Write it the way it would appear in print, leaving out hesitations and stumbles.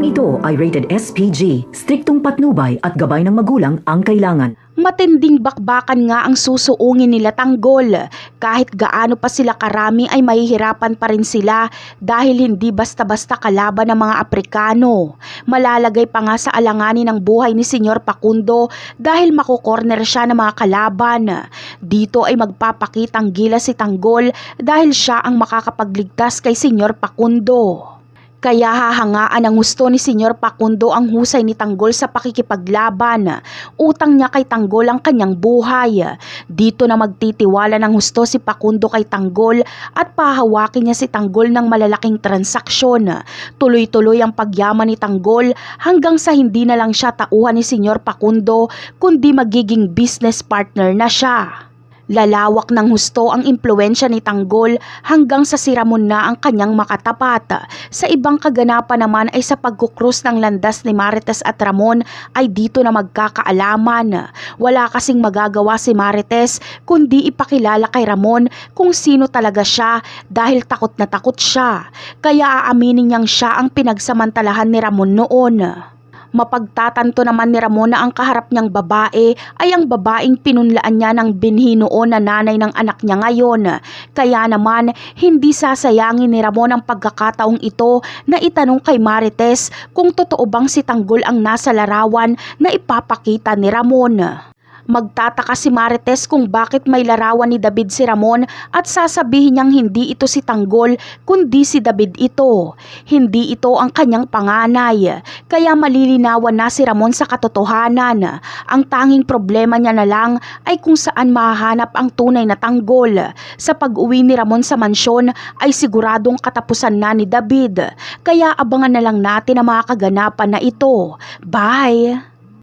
ito ay rated SPG. Striktong patnubay at gabay ng magulang ang kailangan. Matinding bakbakan nga ang susuungin nila Tanggol. Kahit gaano pa sila karami ay mahihirapan pa rin sila dahil hindi basta-basta kalaban ng mga Aprikano. Malalagay pa nga sa alanganin ng buhay ni Senyor Pakundo dahil makukorner siya ng mga kalaban. Dito ay magpapakitang gilas si Tanggol dahil siya ang makakapagligtas kay Senyor Pakundo. Kaya hahangaan ang gusto ni Senyor Pakundo ang husay ni Tanggol sa pakikipaglaban. Utang niya kay Tanggol ang kanyang buhay. Dito na magtitiwala ng husto si Pakundo kay Tanggol at pahawakin niya si Tanggol ng malalaking transaksyon. Tuloy-tuloy ang pagyaman ni Tanggol hanggang sa hindi na lang siya tauhan ni Senyor Pakundo kundi magiging business partner na siya. Lalawak ng husto ang impluensya ni Tanggol hanggang sa si Ramon na ang kanyang makatapat. Sa ibang kaganapan naman ay sa pagkukrus ng landas ni Marites at Ramon ay dito na magkakaalaman. Wala kasing magagawa si Marites kundi ipakilala kay Ramon kung sino talaga siya dahil takot na takot siya. Kaya aaminin niyang siya ang pinagsamantalahan ni Ramon noon. Mapagtatanto naman ni Ramon na ang kaharap niyang babae ay ang babaeng pinunlaan niya ng binhi noon na nanay ng anak niya ngayon. Kaya naman hindi sasayangin ni Ramon ang pagkakataong ito na itanong kay Marites kung totoo bang si Tanggol ang nasa larawan na ipapakita ni Ramon. Magtataka si Marites kung bakit may larawan ni David si Ramon at sasabihin niyang hindi ito si Tanggol kundi si David ito. Hindi ito ang kanyang panganay. Kaya malilinawan na si Ramon sa katotohanan. Ang tanging problema niya na lang ay kung saan mahahanap ang tunay na Tanggol. Sa pag-uwi ni Ramon sa mansyon ay siguradong katapusan na ni David. Kaya abangan na lang natin ang mga kaganapan na ito. Bye!